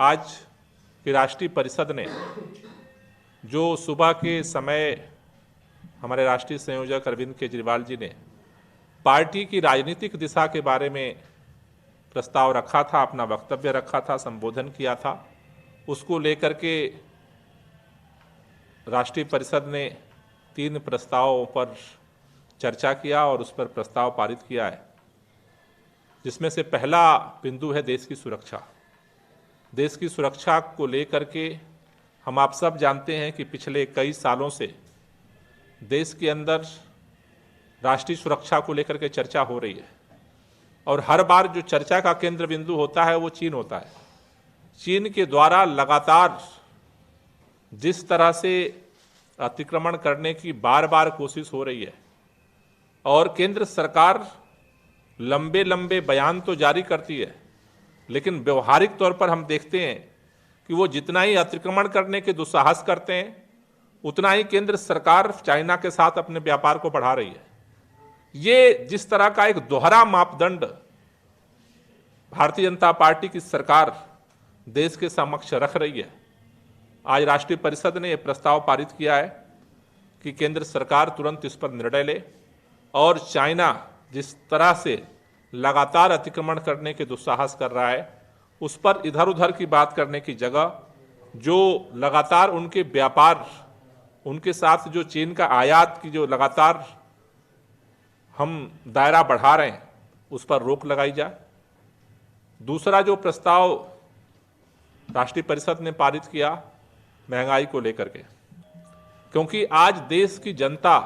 आज की राष्ट्रीय परिषद ने जो सुबह के समय हमारे राष्ट्रीय संयोजक अरविंद केजरीवाल जी ने पार्टी की राजनीतिक दिशा के बारे में प्रस्ताव रखा था, अपना वक्तव्य रखा था, संबोधन किया था, उसको लेकर के राष्ट्रीय परिषद ने 3 प्रस्तावों पर चर्चा किया और उस पर प्रस्ताव पारित किया है, जिसमें से पहला बिंदु है देश की सुरक्षा। देश की सुरक्षा को लेकर के हम आप सब जानते हैं कि पिछले कई सालों से देश के अंदर राष्ट्रीय सुरक्षा को लेकर के चर्चा हो रही है और हर बार जो चर्चा का केंद्र बिंदु होता है वो चीन होता है। चीन के द्वारा लगातार जिस तरह से अतिक्रमण करने की बार बार कोशिश हो रही है और केंद्र सरकार लंबे लंबे बयान तो जारी करती है, लेकिन व्यवहारिक तौर पर हम देखते हैं कि वो जितना ही अतिक्रमण करने के दुस्साहस करते हैं उतना ही केंद्र सरकार चाइना के साथ अपने व्यापार को बढ़ा रही है। ये जिस तरह का एक दोहरा मापदंड भारतीय जनता पार्टी की सरकार देश के समक्ष रख रही है, आज राष्ट्रीय परिषद ने यह प्रस्ताव पारित किया है कि केंद्र सरकार तुरंत इस पर निर्णय ले और चाइना जिस तरह से लगातार अतिक्रमण करने के दुस्साहस कर रहा है उस पर इधर उधर की बात करने की जगह जो लगातार उनके व्यापार, उनके साथ जो चीन का आयात की जो लगातार हम दायरा बढ़ा रहे हैं उस पर रोक लगाई जाए। दूसरा जो प्रस्ताव राष्ट्रीय परिषद ने पारित किया महंगाई को लेकर के, क्योंकि आज देश की जनता,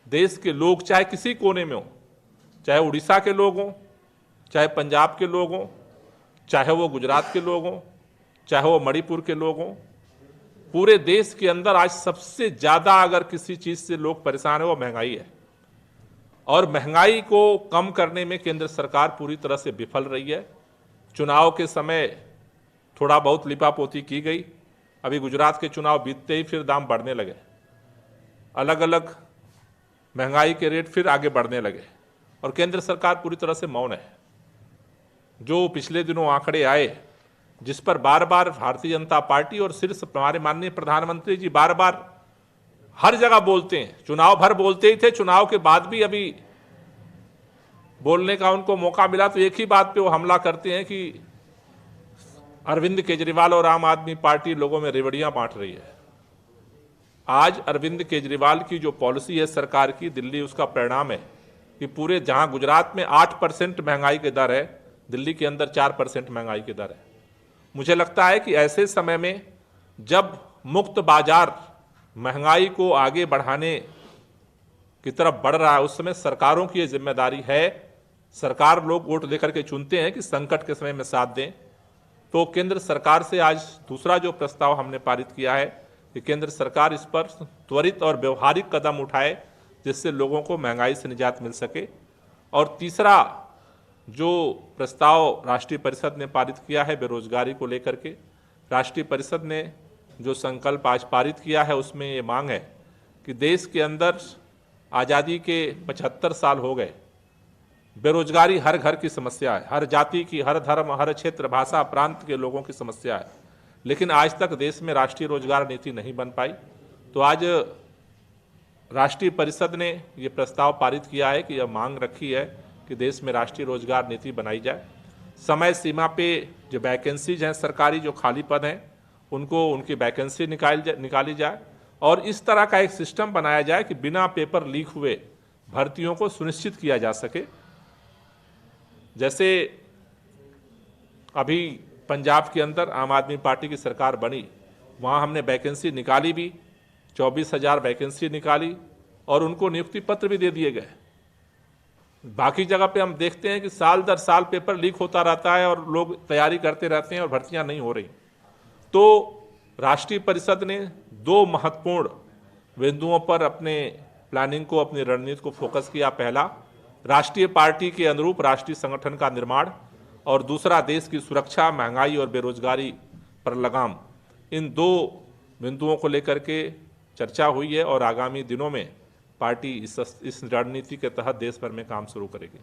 देश के लोग चाहे किसी कोने में हो, चाहे उड़ीसा के लोग हों, चाहे पंजाब के लोग हों, चाहे वो गुजरात के लोग हों, चाहे वो मणिपुर के लोग हों, पूरे देश के अंदर आज सबसे ज़्यादा अगर किसी चीज़ से लोग परेशान है वो महंगाई है। और महंगाई को कम करने में केंद्र सरकार पूरी तरह से विफल रही है। चुनाव के समय थोड़ा बहुत लिपापोती की गई, अभी गुजरात के चुनाव बीतते ही फिर दाम बढ़ने लगे, अलग अलग महंगाई के रेट फिर आगे बढ़ने लगे और केंद्र सरकार पूरी तरह से मौन है। जो पिछले दिनों आंकड़े आए जिस पर बार बार भारतीय जनता पार्टी और शीर्ष हमारे माननीय प्रधानमंत्री जी बार बार हर जगह बोलते हैं, चुनाव भर बोलते ही थे, चुनाव के बाद भी अभी बोलने का उनको मौका मिला तो एक ही बात पे वो हमला करते हैं कि अरविंद केजरीवाल और आम आदमी पार्टी लोगों में रेवड़ियां बांट रही है। आज अरविंद केजरीवाल की जो पॉलिसी है सरकार की, दिल्ली उसका परिणाम है कि पूरे जहां गुजरात में 8% महंगाई की दर है, दिल्ली के अंदर 4% महंगाई की दर है। मुझे लगता है कि ऐसे समय में जब मुक्त बाजार महंगाई को आगे बढ़ाने की तरफ बढ़ रहा है उस समय सरकारों की ये जिम्मेदारी है। सरकार लोग वोट देकर के चुनते हैं कि संकट के समय में साथ दें। तो केंद्र सरकार से आज दूसरा जो प्रस्ताव हमने पारित किया है कि केंद्र सरकार इस पर त्वरित और व्यवहारिक कदम उठाए जिससे लोगों को महंगाई से निजात मिल सके। और तीसरा जो प्रस्ताव राष्ट्रीय परिषद ने पारित किया है बेरोजगारी को लेकर के, राष्ट्रीय परिषद ने जो संकल्प आज पारित किया है उसमें ये मांग है कि देश के अंदर आज़ादी के 75 साल हो गए, बेरोजगारी हर घर की समस्या है, हर जाति की, हर धर्म, हर क्षेत्र, भाषा, प्रांत के लोगों की समस्या है, लेकिन आज तक देश में राष्ट्रीय रोजगार नीति नहीं बन पाई। तो आज राष्ट्रीय परिषद ने ये प्रस्ताव पारित किया है कि यह मांग रखी है कि देश में राष्ट्रीय रोजगार नीति बनाई जाए। समय सीमा पे जो वैकेंसीज हैं सरकारी, जो खाली पद हैं उनको उनकी वैकेंसी निकाली जाए और इस तरह का एक सिस्टम बनाया जाए कि बिना पेपर लीक हुए भर्तियों को सुनिश्चित किया जा सके। जैसे अभी पंजाब के अंदर आम आदमी पार्टी की सरकार बनी, वहाँ हमने वैकेंसी निकाली भी, 24,000 वैकेंसी निकाली और उनको नियुक्ति पत्र भी दे दिए गए। बाकी जगह पे हम देखते हैं कि साल दर साल पेपर लीक होता रहता है और लोग तैयारी करते रहते हैं और भर्तियां नहीं हो रही। तो राष्ट्रीय परिषद ने 2 महत्वपूर्ण बिंदुओं पर अपने प्लानिंग को, अपनी रणनीति को फोकस किया। पहला, राष्ट्रीय पार्टी के अनुरूप राष्ट्रीय संगठन का निर्माण और दूसरा देश की सुरक्षा, महंगाई और बेरोजगारी पर लगाम। इन 2 बिंदुओं को लेकर के चर्चा हुई है और आगामी दिनों में पार्टी इस रणनीति के तहत देश भर में काम शुरू करेगी।